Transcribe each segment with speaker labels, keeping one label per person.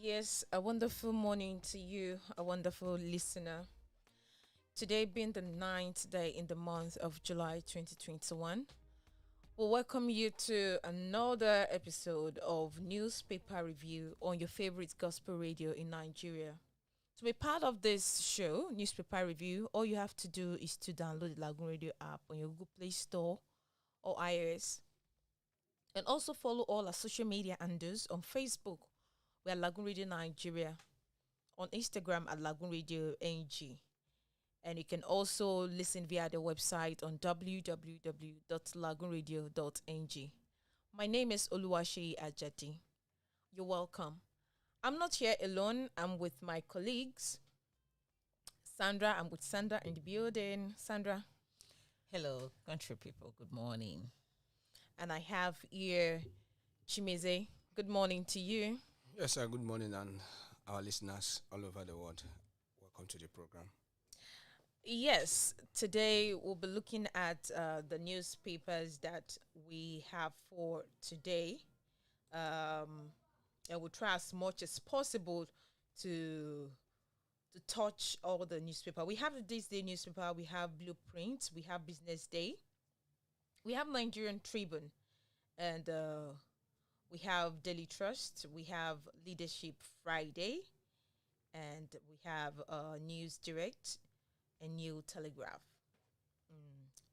Speaker 1: Yes, a wonderful morning to you, a wonderful listener. Today being the ninth day in the month of July 2021, we welcome you to another episode of Newspaper Review on your favorite gospel radio in Nigeria. To be part of this show, Newspaper Review, all you have to do is to download the Lagoon Radio app on your Google Play Store or iOS, and also follow all our social media handles on Facebook. We are Lagoon Radio Nigeria, on Instagram at Lagoon Radio NG. And you can also listen via the website on www.lagoonradio.ng. My name is Olumakaiye Ajati. You're welcome. I'm not here alone. I'm with my colleagues. I'm with Sandra in the building. Sandra.
Speaker 2: Hello, country people. Good morning.
Speaker 1: And I have here Chimeze. Good morning to you.
Speaker 3: Yes, sir. Good morning, and our listeners all over the world. Welcome to the program.
Speaker 1: Yes, today we'll be looking at the newspapers that we have for today. And we'll try as much as possible to touch all the newspaper. We have the This Day newspaper, we have Blueprint, we have Business Day, we have Nigerian Tribune, and we have Daily Trust, we have Leadership Friday, and we have News Direct and New Telegraph.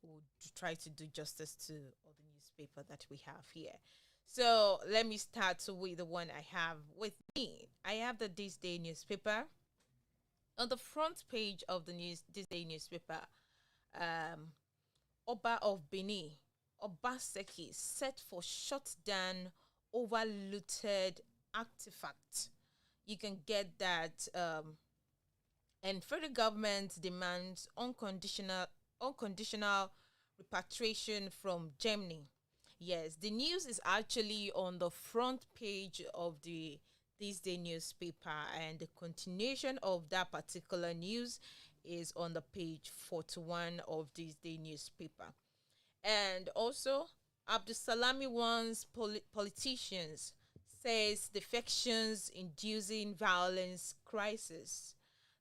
Speaker 1: We'll try to do justice to all the newspaper that we have here. So let me start with the one I have with me. I have the This Day newspaper. On the front page of the This Day newspaper, Oba of Benin, Obaseki, set for shutdown over looted artifact. You can get that. And federal government demands unconditional repatriation from Germany. Yes, the news is actually on the front page of the This Day newspaper, and the continuation of that particular news is on the page 41 of This Day newspaper. And also, Abdusalami warns politicians, says defections inducing violence crisis.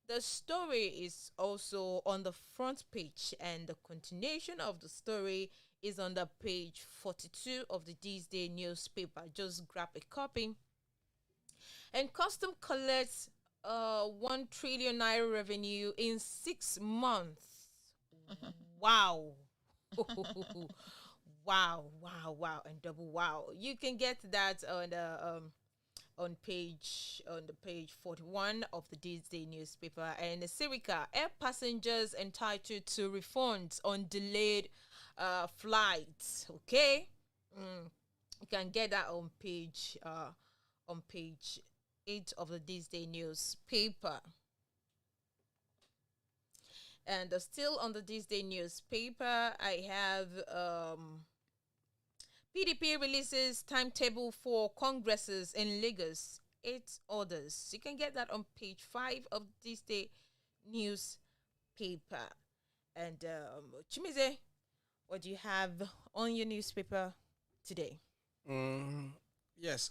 Speaker 1: The story is also on the front page, and the continuation of the story is on the page 42 of the This Day newspaper. Just grab a copy. And custom collects 1 trillion naira revenue in 6 months. Wow. Wow, and double wow. You can get that on the page 41 of the This Day newspaper. And the Sirica, air passengers entitled to refunds on delayed flights. Okay, you can get that on page 8 of the This Day newspaper. And still on the This Day newspaper, I have PDP releases timetable for congresses in Lagos, 8 orders. You can get that on page 5 of This Day newspaper. And Chimize, what do you have on your newspaper today?
Speaker 3: Yes.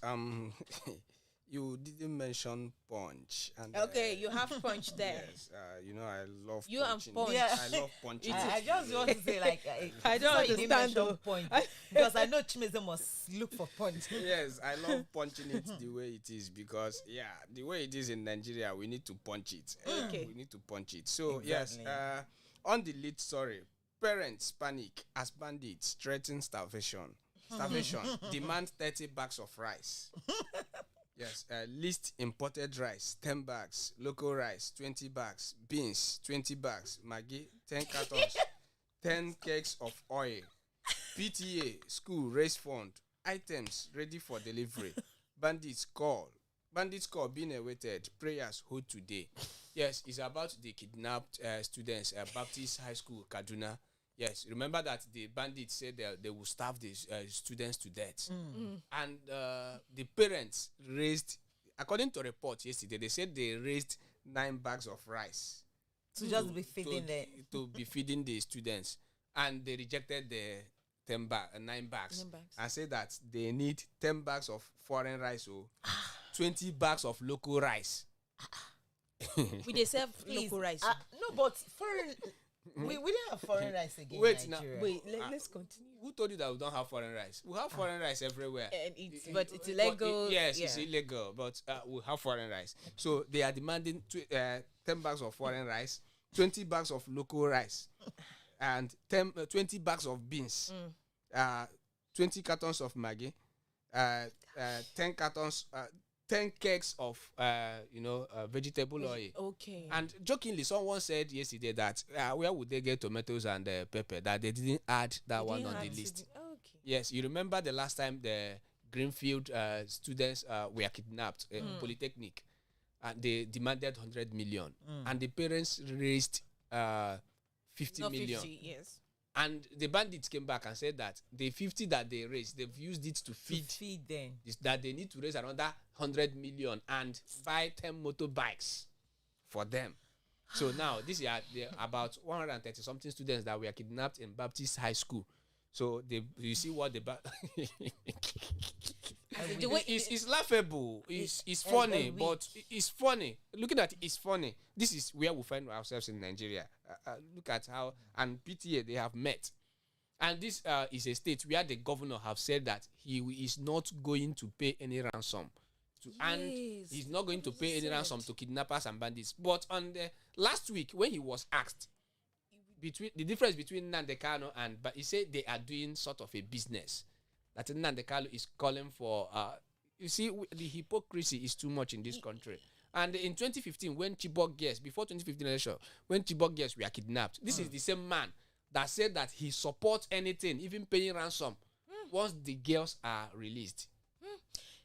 Speaker 3: You didn't mention Punch. And,
Speaker 1: okay, you have Punch there.
Speaker 3: Yes. I love
Speaker 1: you
Speaker 3: punching.
Speaker 1: and Punch.
Speaker 2: Yeah.
Speaker 3: I love punching.
Speaker 2: I just want to say,
Speaker 1: I don't understand though.
Speaker 2: Point because I know Chimeze must look for point.
Speaker 3: Yes, I love punching it the way it is because, the way it is in Nigeria, we need to punch it.
Speaker 1: Okay.
Speaker 3: We need to punch it. So,
Speaker 2: Exactly.
Speaker 3: yes, on the lead story, parents panic as bandits threaten starvation. Demand 30 bags of rice. Yes, list imported rice, 10 bags, local rice, 20 bags, beans, 20 bags, Maggi, 10 cartons, 10 kegs of oil, PTA, school, raise fund, items ready for delivery, bandits call being awaited, prayers hold today. Yes, it's about the kidnapped students at Baptist High School, Kaduna. Yes, remember that the bandits said they will starve the students to death. And the parents raised, according to reports yesterday, they said they raised 9 bags of rice.
Speaker 2: To just be feeding
Speaker 3: to be feeding the students. And they rejected the 9 bags.
Speaker 1: 9 bags.
Speaker 3: And said that they need 10 bags of foreign rice. 20 bags of local rice.
Speaker 1: We they serve local rice.
Speaker 2: No, but foreign. We didn't have foreign rice again.
Speaker 3: Wait,
Speaker 2: in Nigeria.
Speaker 1: Wait, let's continue.
Speaker 3: Who told you that we don't have foreign rice? We have foreign rice everywhere.
Speaker 1: And it's illegal.
Speaker 3: Yes,
Speaker 1: yeah.
Speaker 3: it's illegal, but we have foreign rice. So they are demanding 10 bags of foreign rice, 20 bags of local rice, and 20 bags of beans, 20 cartons of Maggi, 10 cartons, 10 kegs of vegetable oil.
Speaker 1: Okay.
Speaker 3: And jokingly, someone said yesterday that where would they get tomatoes and pepper? That they didn't add that one on the list.
Speaker 1: Okay.
Speaker 3: Yes, you remember the last time the Greenfield students were kidnapped, Polytechnic, and they demanded 100 million, and the parents raised 50 million.
Speaker 1: 50, yes.
Speaker 3: And the bandits came back and said that the 50 that they raised, they've used it to feed
Speaker 2: them.
Speaker 3: That they need to raise another 100 million and buy 10 motorbikes for them. So now, this is about 130 something students that were kidnapped in Baptist High School. So you see what it's laughable. It's funny, but it's funny. Looking at it's funny. This is where we find ourselves in Nigeria. Look at how and PTA they have met, and this is a state where the governor have said that he is not going to pay any ransom, and he's not going to pay any ransom to kidnappers and bandits. But on the last week when he was asked between the difference between Nnamdi Kanu but he said they are doing sort of a business. That Nnamdi Kanu is calling for. You see, the hypocrisy is too much in this country. And in 2015, when Chibok girls, before 2015 election, when Chibok girls were kidnapped, this is the same man that said that he supports anything, even paying ransom, once the girls are released.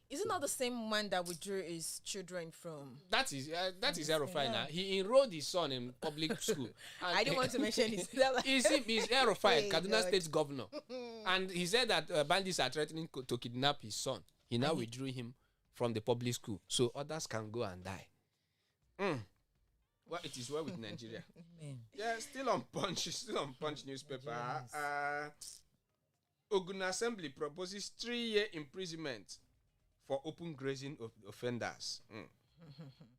Speaker 1: Is it not the same man that withdrew his children from?
Speaker 3: That is Erufai now. He enrolled his son in public school.
Speaker 1: I didn't want to mention his.
Speaker 3: He's Erufai, Kaduna State governor, and he said that bandits are threatening to kidnap his son. He now withdrew him from the public school, so others can go and die. Well, it is well with Nigeria. Yeah, still on Punch newspaper. Ogun Assembly proposes 3-year imprisonment for open grazing offenders.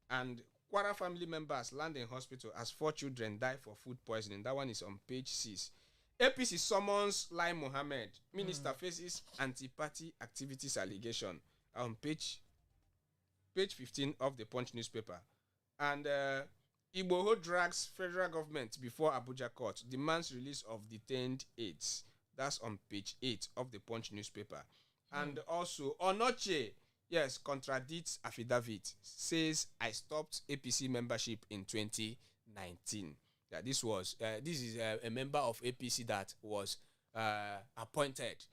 Speaker 3: And Kwara family members land in hospital as 4 children die for food poisoning. That one is on page 6. APC summons Lai Mohammed. Minister faces anti-party activities allegation. On page 15 of the Punch newspaper. And Igboho drags federal government before Abuja court. Demands release of detained aides. That's on page 8 of the Punch newspaper. And also, Onoche, yes, contradicts affidavit. Says, I stopped APC membership in 2019. Yeah, this is a member of APC that was appointed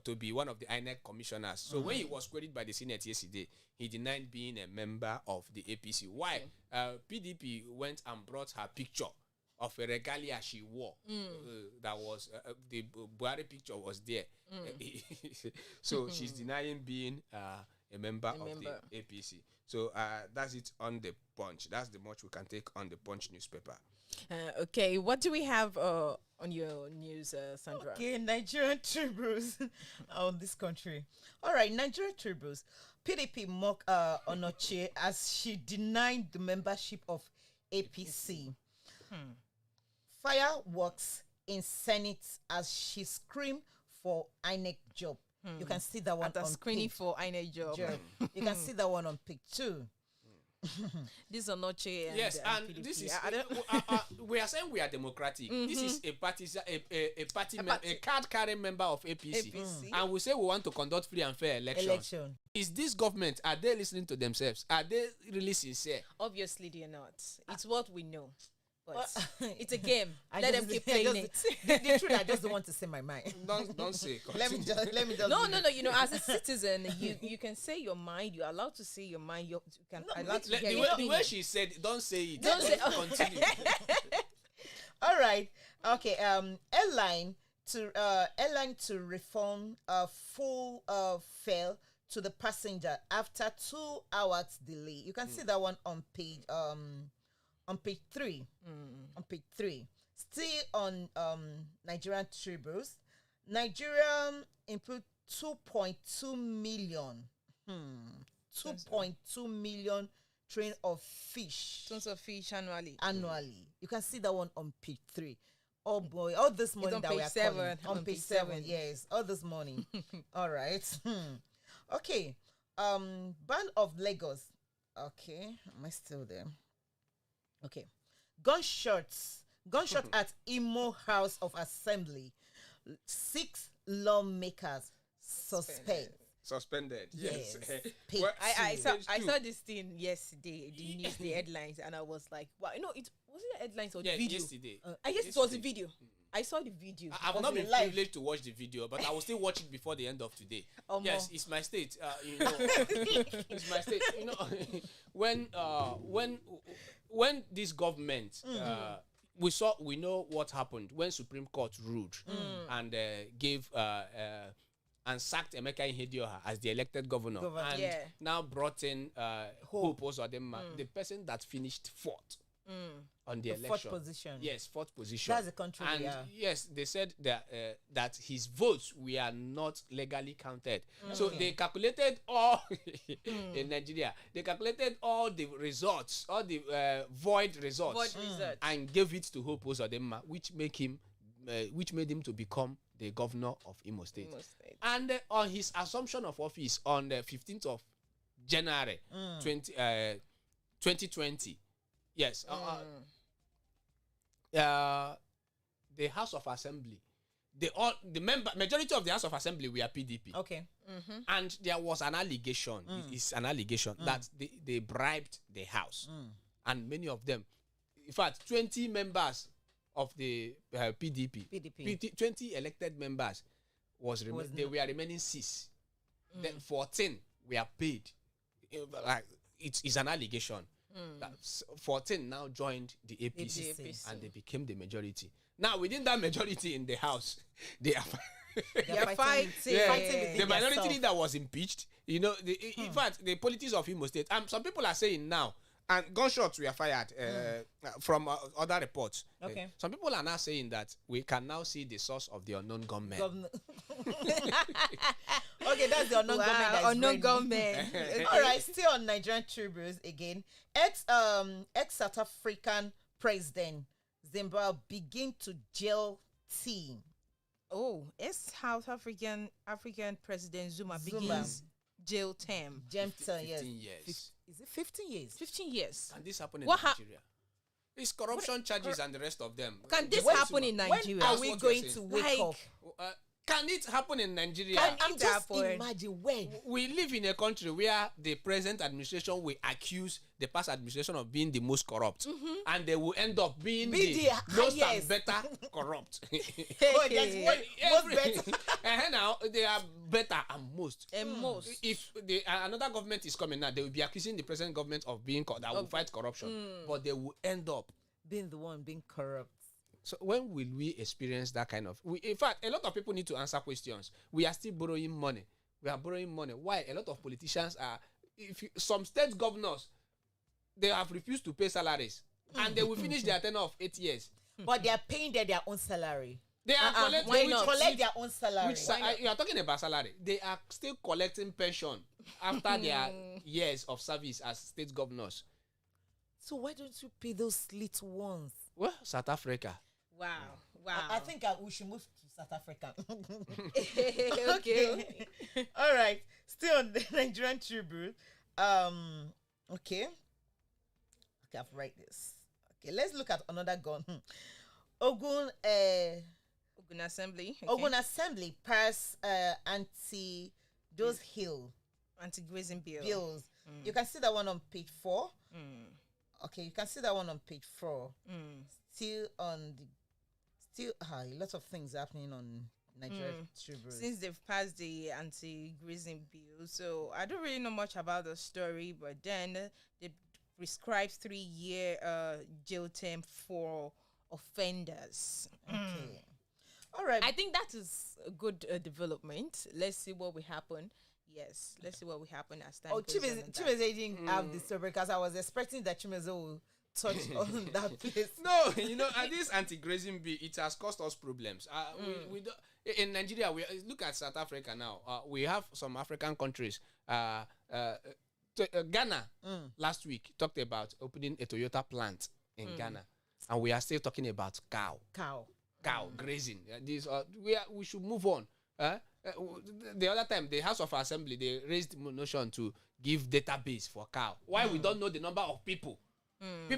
Speaker 3: to be one of the INEC commissioners. So when he was queried by the Senate yesterday, he denied being a member of the APC. Why? PDP went and brought her picture of a regalia she wore. That was the Buhari picture was there. So she's denying being a member of the APC. So that's it on the Punch. That's the much we can take on the Punch newspaper.
Speaker 1: Okay, what do we have on your news, Sandra?
Speaker 2: Okay, Nigerian tributes on this country. All right, Nigerian tributes. PDP mock Onoche as she denied the membership of APC. Fireworks in Senate as she screamed for INEC job. You can see that one
Speaker 1: At the
Speaker 2: on
Speaker 1: screening
Speaker 2: page
Speaker 1: for INEC job.
Speaker 2: You can see that one on page 2.
Speaker 1: This is Onoche.
Speaker 3: Yes, and
Speaker 1: PDP.
Speaker 3: this is we are saying we are democratic. This is a card carrying member of APC. And we say we want to conduct free and fair elections. Is this government, are they listening to themselves? Are they really sincere?
Speaker 1: Obviously they are not. It's what we know. But it's a game. Let them keep
Speaker 2: I
Speaker 1: playing it.
Speaker 2: The truth, I just don't want to say my mind.
Speaker 3: Don't say.
Speaker 2: let me just.
Speaker 1: No. You know, as a citizen, you can say your mind. You're allowed to say your mind. You can allowed to hear
Speaker 3: the way she said, don't say it.
Speaker 1: Don't say.
Speaker 3: Continue.
Speaker 2: All right. Okay. Airline to refund full fare to the passenger after 2 hours delay. You can see that one on page 3. On page 3. Still on Nigerian tributes. Nigeria input 2.2 million 2.2 million train of fish
Speaker 1: Tons of fish annually.
Speaker 2: annually. You can see that one on page 3. Oh boy, all this morning
Speaker 1: on
Speaker 2: that we
Speaker 1: page
Speaker 2: are
Speaker 1: 7.
Speaker 2: calling. On page 7, yes, all this morning. All right. Okay. Band of Lagos. Okay, am I still there? Okay. Gunshots at Imo House of Assembly. 6 lawmakers suspended.
Speaker 3: Yes.
Speaker 2: Page
Speaker 3: Well,
Speaker 1: I
Speaker 2: 2.
Speaker 1: saw this thing yesterday, the news, the headlines, and I was like, wow, it was it the headlines or the
Speaker 4: Yeah,
Speaker 1: video?
Speaker 4: yesterday.
Speaker 1: I guess it was the video. I saw the video.
Speaker 4: I've not been
Speaker 2: live.
Speaker 4: privileged to watch the video, but I will still watch it before the end of today.
Speaker 1: Omo.
Speaker 4: Yes, it's my state. It's my state. When this government, we know what happened when Supreme Court ruled and gave and sacked Emeka Ihedioha as the elected governor, and now brought in Hope Uzodinma, the person that finished fourth on the election.
Speaker 2: Fourth position.
Speaker 4: Yes, fourth position.
Speaker 2: That's the country
Speaker 4: and
Speaker 2: we are.
Speaker 4: yes, they said that his votes were not legally counted. So they calculated all in Nigeria. They calculated all the results, all the void results, and gave it to Hope Uzodinma, which made him to become the governor of Imo State. And on his assumption of office on the 15th of January 2020, yes, the House of Assembly, majority of the House of Assembly were PDP.
Speaker 2: Okay.
Speaker 4: And there was an allegation, it's an allegation that they bribed the House. And many of them, in fact, 20 members of the PDP, 20 elected members they were remaining 6. Then 14 were paid. Like it's an allegation. That 14 now joined the APC, and they became the majority. Now within that majority in the House, they are
Speaker 2: fighting
Speaker 4: the minority leader was impeached. In fact, the politics of Imo State. Some people are saying now, and gunshots were fired from other reports.
Speaker 2: Okay.
Speaker 4: Some people are now saying that we can now see the source of the unknown gunmen.
Speaker 2: Okay, that's the unknown government. That is
Speaker 1: unknown government.
Speaker 2: All right, still on Nigerian Tributes again. Ex-South African president Zimbabwe begin to jail team.
Speaker 1: Oh, South African President Zuma begins jail term.
Speaker 2: Jail term,
Speaker 4: 15 years.
Speaker 2: Is it 15 years?
Speaker 1: 15 years.
Speaker 4: Can this happen in
Speaker 1: What
Speaker 4: Nigeria? It's corruption charges and the rest of them.
Speaker 1: Can this
Speaker 4: When
Speaker 1: happen in Nigeria?
Speaker 2: When are
Speaker 4: That's
Speaker 2: we
Speaker 4: what
Speaker 2: going
Speaker 4: you're
Speaker 2: to
Speaker 4: saying.
Speaker 2: wake up?
Speaker 4: Can it happen in Nigeria?
Speaker 2: I'm just imagine when.
Speaker 4: We live in a country where the present administration will accuse the past administration of being the most corrupt, and they will end up being the most and better corrupt.
Speaker 2: Oh, that's most better.
Speaker 4: And now they are better and most.
Speaker 1: And most.
Speaker 4: If another government is coming now, they will be accusing the present government of being that will fight corruption, but they will end up
Speaker 2: being the one being corrupt.
Speaker 4: So when will we experience that kind of? In fact, a lot of people need to answer questions. We are still borrowing money. We are borrowing money. Why? A lot of politicians are. Some state governors, they have refused to pay salaries, and they will finish their tenure of 8 years.
Speaker 2: But they are paying their own salary.
Speaker 4: They are collecting.
Speaker 2: Why not collect their own salary?
Speaker 4: You are talking about salary. They are still collecting pension after their years of service as state governors.
Speaker 2: So why don't you pay those little ones?
Speaker 4: Well, South Africa.
Speaker 1: Wow.
Speaker 2: I think we should move to South Africa.
Speaker 1: Okay.
Speaker 2: All right. Still on the Nigerian Tribute. Okay, I've write this. Okay, let's look at another gun. Ogun
Speaker 1: Assembly. Okay.
Speaker 2: Ogun Assembly pass anti-grazing bills. You can see that one on page 4. Okay, you can see that one on page 4. Still a lot of things happening on Nigeria Tribute.
Speaker 1: Since they've passed the anti-grazing bill, so I don't really know much about the story, but then they prescribed 3-year jail term for offenders.
Speaker 2: Okay. All right.
Speaker 1: I think that is a good development. Let's see what will happen. Yes, let's see what will happen as time goes on.
Speaker 2: Chimeze didn't have the story because I was expecting that Chimeze will touch on that place.
Speaker 4: No, this anti-grazing bill, it has caused us problems. We don't, in Nigeria, we look at South Africa now. We have some African countries. Ghana last week talked about opening a Toyota plant in Ghana, and we are still talking about cow grazing. We should move on. The other time, the House of Assembly, they raised notion to give database for cow. Why we don't know the number of people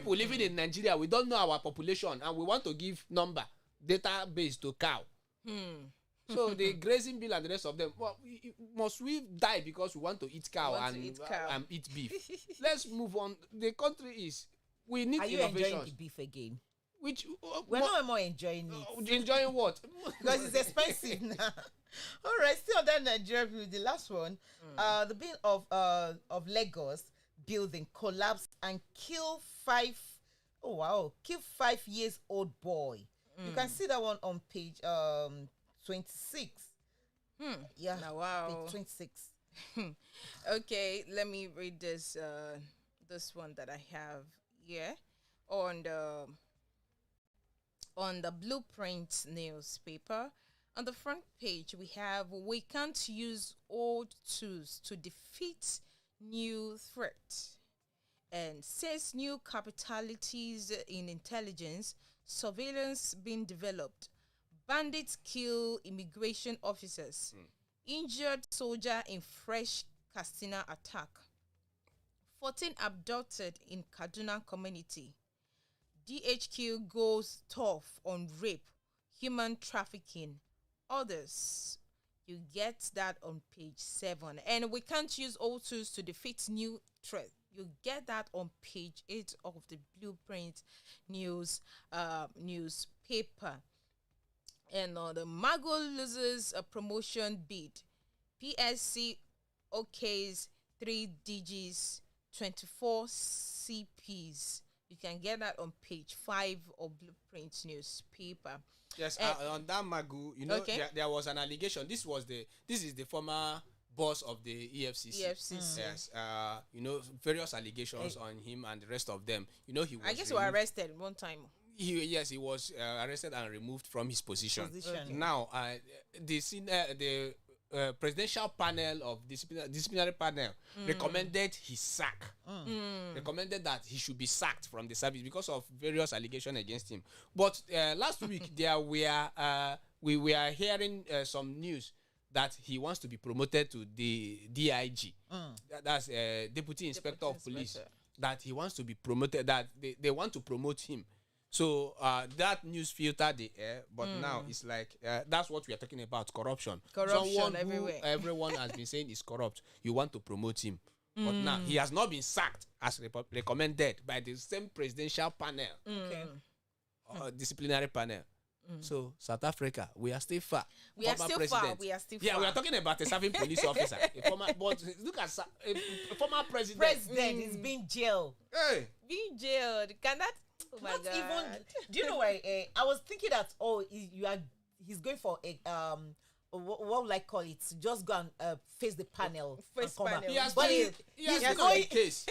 Speaker 4: living in Nigeria? We don't know our population, and we want to give database to cow. So the grazing bill and the rest of them, must we die because we want to eat cow and eat beef? Let's move on. The country we need innovation.
Speaker 2: Are you enjoying the beef again?
Speaker 4: Which
Speaker 2: we're not more enjoying it.
Speaker 4: Enjoying what?
Speaker 2: Because it's expensive now. All right, still on that Nigeria view, the last one. The bill of Lagos building collapsed and killed 5 years old boy. You can see that one on page 26. Yeah.
Speaker 1: Wow.
Speaker 2: Page 26.
Speaker 1: Okay, let me read this one that I have here on the Blueprint newspaper. On the front page, we have, we can't use old tools to defeat new threats, and says new capabilities in intelligence, surveillance being developed. Bandits kill immigration officers. Injured soldier in fresh Katsina attack. 14 abducted in Kaduna community. DHQ goes tough on rape, human trafficking, others. You get that on page 7. And we can't use old tools to defeat new threats. You get that on page 8 of the Blueprint newspaper. And the Mago loses a promotion bid. PSC OK's 3 DGs, 24 CPs. You can get that on page 5 of Blueprint newspaper.
Speaker 4: Yes, on that Magu, there was an allegation. This is the former boss of the EFCC. Yes, various allegations on him and the rest of them. He was.
Speaker 1: I guess he was arrested one time.
Speaker 4: He was arrested and removed from his position. Okay. Now, the presidential panel of disciplinary panel recommended his sack. Recommended that he should be sacked from the service because of various allegations against him. But last week we were hearing some news that he wants to be promoted to the DIG. That's Deputy Inspector of Police. That he wants to be promoted. That they want to promote him. So that news filtered the air, but now it's like that's what we are talking about: corruption. Someone
Speaker 1: everywhere.
Speaker 4: Everyone has been saying is corrupt. You want to promote him, but now he has not been sacked as recommended by the same presidential panel, disciplinary panel. So South Africa, we are still far.
Speaker 1: We are still far.
Speaker 4: Yeah, we are talking about a serving police officer. But look at a former president.
Speaker 2: President is being jailed.
Speaker 4: Hey,
Speaker 1: being jailed. Can that? Oh my God.
Speaker 2: Even. Do you know why? I was thinking that he's going for a what would I call it? Just go and face the panel.
Speaker 4: He has been on the case.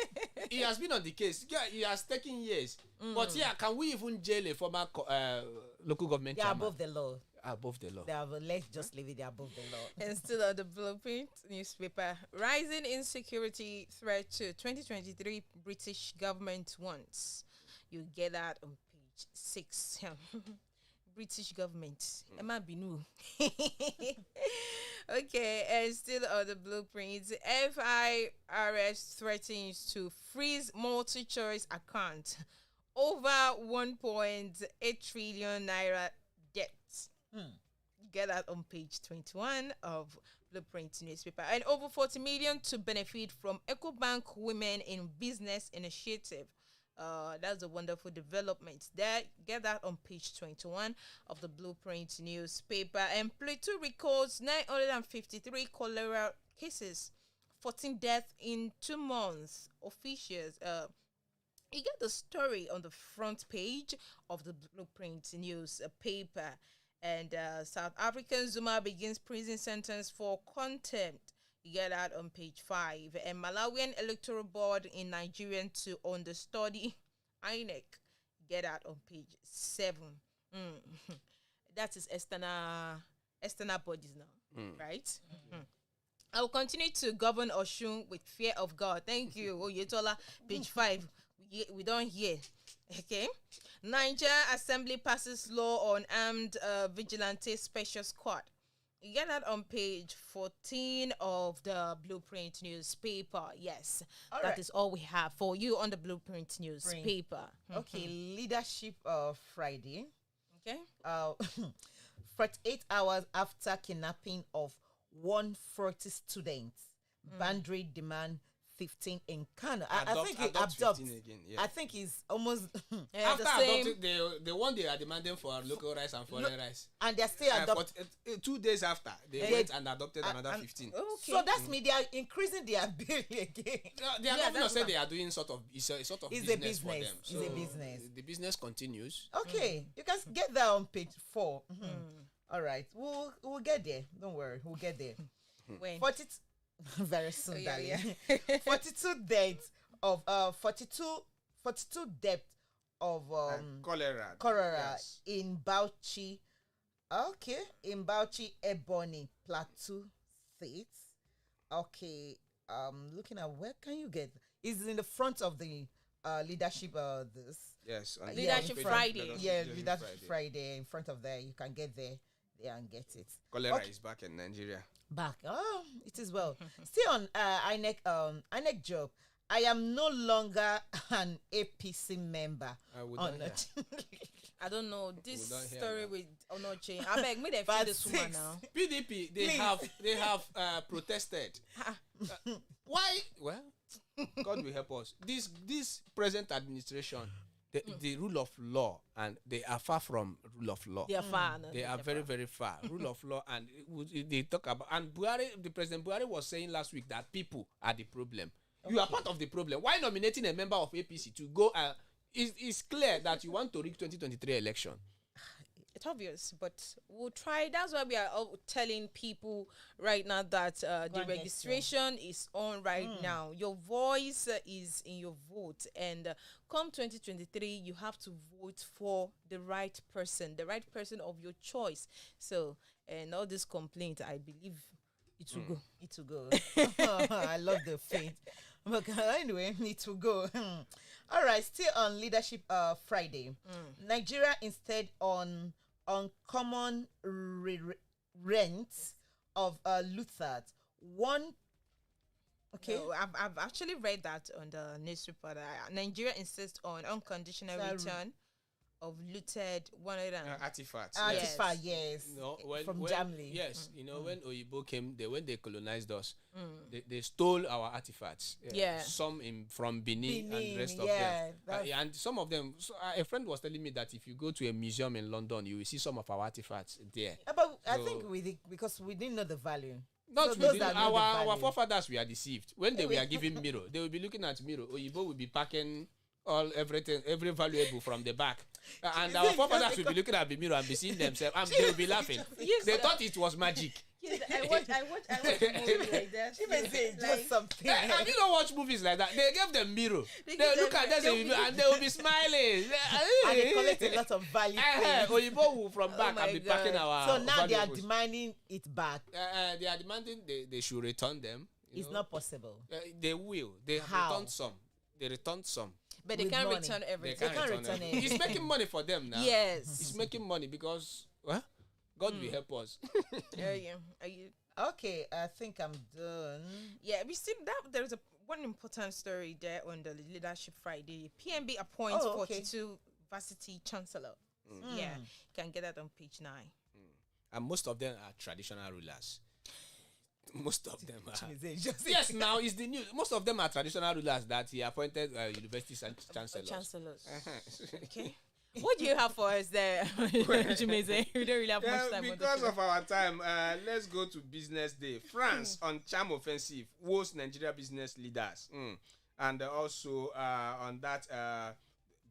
Speaker 4: He has been on the case. Yeah, he has taken years. But can we even jail a former local government?
Speaker 2: They are above the law.
Speaker 4: Above the law.
Speaker 2: Let's just leave it. They're above the law.
Speaker 1: And still on the Blueprint newspaper, rising insecurity threat to 2023 British government wants. You get that on page 6. British government. Emma Binu. Okay, and still on the Blueprints, FIRS threatens to freeze multi-choice account over 1.8 trillion naira debt. Get that on page 21 of Blueprint newspaper. And over 40 million to benefit from EcoBank Women in Business Initiative. That's a wonderful development there. Get that on page 21 of the Blueprint newspaper. And Plateau records 953 cholera cases, 14 deaths in 2 months. Officials. You get the story on the front page of the Blueprint newspaper. And South African Zuma begins prison sentence for contempt. You get that on page 5. And Malawian Electoral Board in Nigerian to understudy INEC. Get that on page 7. That is external bodies now, right? I will continue to govern Oshun with fear of God. Thank you. Oyetola, page 5. We don't hear. Okay. Nigeria Assembly passes law on armed vigilante special squad. You get that on page 14 of the Blueprint newspaper. Yes,
Speaker 2: All
Speaker 1: that
Speaker 2: right.
Speaker 1: is all we have for you on the Blueprint newspaper.
Speaker 2: Okay, leadership Friday.
Speaker 1: Okay.
Speaker 2: Uh, 48 hours after kidnapping of 140 students, boundary demand 15 in Kano. I think he
Speaker 3: Adopt
Speaker 2: adopt.
Speaker 3: 15 again, yeah.
Speaker 2: I think he's almost,
Speaker 1: Yeah,
Speaker 4: After
Speaker 1: the same.
Speaker 4: adopting, the one they are demanding for local rice and foreign rice.
Speaker 2: and they're still adopting.
Speaker 3: 2 days after, they went and adopted another 15.
Speaker 1: Okay.
Speaker 2: So that's me. They are increasing their bill again.
Speaker 4: Their
Speaker 1: Yeah,
Speaker 4: governor
Speaker 1: that's
Speaker 4: said
Speaker 1: not-
Speaker 4: they are doing sort of it's a sort of
Speaker 2: It's a
Speaker 4: business for
Speaker 2: business.
Speaker 4: them.
Speaker 2: It's a
Speaker 4: So
Speaker 2: business.
Speaker 4: the business continues.
Speaker 2: Okay, you can get that on page 4. All right, we'll get there. Don't worry, we'll get there.
Speaker 1: When?
Speaker 2: 40 very soon,
Speaker 1: Oh, yeah,
Speaker 2: darling.
Speaker 1: yeah.
Speaker 2: 42 deaths of 42 deaths of
Speaker 3: Cholera.
Speaker 2: cholera
Speaker 3: Yes.
Speaker 2: in Bauchi. Okay, in Bauchi, Ebony, Plateau State. Okay, looking at where can you get? Is in the front of the leadership. This.
Speaker 3: Yes. on the
Speaker 1: Leadership
Speaker 3: page-
Speaker 1: Friday.
Speaker 2: Yeah,
Speaker 3: Leadership
Speaker 2: leadership Friday. In front of there, you can get there and get it.
Speaker 3: Cholera
Speaker 2: Okay.
Speaker 3: is back in Nigeria.
Speaker 2: Back. Oh, it is well. Still on INEC job. I am no longer an APC member.
Speaker 3: We
Speaker 2: Oh,
Speaker 3: don't
Speaker 2: no.
Speaker 1: I don't know this
Speaker 3: don't hear
Speaker 1: story
Speaker 3: that.
Speaker 1: with Onoche. I beg me, they
Speaker 2: But
Speaker 1: feel this woman
Speaker 2: 6.
Speaker 1: now.
Speaker 4: PDP they
Speaker 2: Please.
Speaker 4: have protested. Why? Well, God will help us. This present administration, the rule of law, and they are far from rule of law.
Speaker 1: They are far. no,
Speaker 4: They
Speaker 1: they're
Speaker 4: are very,
Speaker 1: far.
Speaker 4: very far. Rule of law, and they talk about. And Buhari, the President Buhari was saying last week that people are the problem. You are part of the problem. Why nominating a member of APC to go? It's clear that you want to rig 2023 election.
Speaker 1: It's obvious, but we'll try. That's why we are all telling people right now that the
Speaker 2: and get
Speaker 1: registration is on right now. Your voice is in your vote, and come 2023, you have to vote for the right person of your choice. So, and all this complaint, I believe it will go.
Speaker 2: It will go. I love the faith. But anyway, it will go. All right, still on leadership Friday. Nigeria instead on common rent of Luther. One. Okay.
Speaker 1: No, I've actually read that on the newspaper. That Nigeria insists on unconditional
Speaker 2: Sorry.
Speaker 1: return of looted 100 and
Speaker 3: Artifacts.
Speaker 1: Yes.
Speaker 2: Antifa, yes.
Speaker 4: No,
Speaker 2: From
Speaker 4: when,
Speaker 2: Germany.
Speaker 4: yes, when Oyibo came, when they colonized us, they stole our artifacts.
Speaker 1: Yeah.
Speaker 4: Some from Benin and the rest of
Speaker 2: yeah,
Speaker 4: them.
Speaker 2: that's-
Speaker 4: And some of them, a friend was telling me that if you go to a museum in London, you will see some of our artifacts there.
Speaker 2: But I
Speaker 4: So-
Speaker 2: think because we didn't know the value.
Speaker 4: Not
Speaker 2: So those
Speaker 4: within
Speaker 2: that know the
Speaker 4: our
Speaker 2: value.
Speaker 4: forefathers were deceived. When they were giving mirror, they will be looking at mirror. Oyibo will be packing everything, every valuable from the back. And our forefathers will be looking at the mirror and be seeing themselves and they will be laughing.
Speaker 1: Yes,
Speaker 4: They
Speaker 1: sir.
Speaker 4: thought it was magic.
Speaker 1: Yes, I watch a movie like that.
Speaker 2: She may say
Speaker 1: Like,
Speaker 2: just something.
Speaker 4: Have you not watched movies like that? They gave them mirror.
Speaker 1: They
Speaker 4: They
Speaker 1: give
Speaker 4: look
Speaker 1: them-
Speaker 4: at them
Speaker 1: they'll be-
Speaker 4: and they will be smiling.
Speaker 2: And they collect a lot of value. things.
Speaker 4: Oyibo will from back
Speaker 1: my
Speaker 4: and be
Speaker 1: God.
Speaker 4: packing our
Speaker 2: So now they are
Speaker 4: valuables.
Speaker 2: demanding it back.
Speaker 4: They are demanding they should return them. you
Speaker 2: It's
Speaker 4: know.
Speaker 2: not possible.
Speaker 4: They will. They have
Speaker 2: How?
Speaker 4: returned some. They returned some.
Speaker 1: but they
Speaker 2: With
Speaker 1: can't
Speaker 2: money.
Speaker 1: return
Speaker 4: They
Speaker 1: everything.
Speaker 2: can't return
Speaker 4: everything.
Speaker 2: it.
Speaker 4: It's making money for them now.
Speaker 1: Yes.
Speaker 4: It's making money because God will help us.
Speaker 1: Yeah, yeah. Are you?
Speaker 2: Okay, I think I'm done.
Speaker 1: Yeah, we see that there's one important story there on the Leadership Friday. PNB appoints
Speaker 2: Oh, okay.
Speaker 1: 42 varsity chancellor. Yeah, you can get that on page 9.
Speaker 4: And most of them are traditional rulers. Most of them are.
Speaker 2: Yes.
Speaker 4: Now it's the news. Most of them are traditional rulers that he appointed university chancellors.
Speaker 1: Chancellors. Okay. What do you have for us there, Jimeze? We don't really have much time on
Speaker 3: because
Speaker 1: the
Speaker 3: of our time, let's go to business day. France on charm offensive woes Nigeria business leaders, and also on that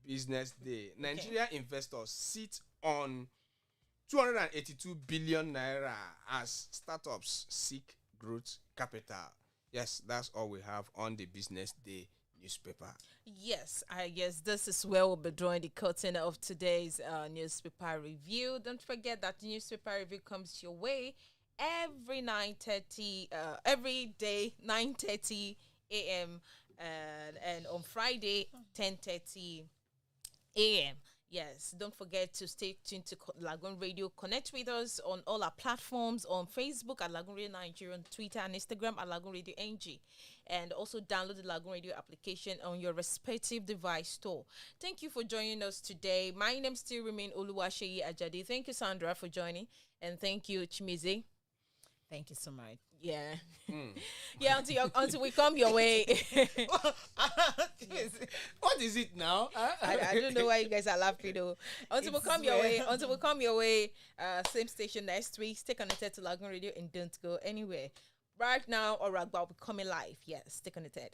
Speaker 3: business day, Nigeria investors sit on 282 billion naira as startups seek growth capital. Yes, that's all we have on the business day newspaper.
Speaker 1: Yes, I guess this is where we'll be drawing the curtain of today's newspaper review. Don't forget that the newspaper review comes your way every 9:30, every day 9:30 a.m. And on Friday 10:30 a.m. Yes, don't forget to stay tuned to Lagoon Radio. Connect with us on all our platforms, on Facebook at Lagoon Radio Nigeria, on Twitter and Instagram at Lagoon Radio NG. And also download the Lagoon Radio application on your respective device store. Thank you for joining us today. My name still remains Olumakaiye Ajadi. Thank you, Sandra, for joining. And thank you, Chimizi.
Speaker 2: Thank you so much.
Speaker 1: Yeah. Yeah, until we come your way.
Speaker 4: What is it now?
Speaker 1: I don't know why you guys are laughing though. Until we come your way. Until we come your way. Same station next week. Stay connected to Lagoon Radio and don't go anywhere. Right now, or about coming live. Yes, stay connected.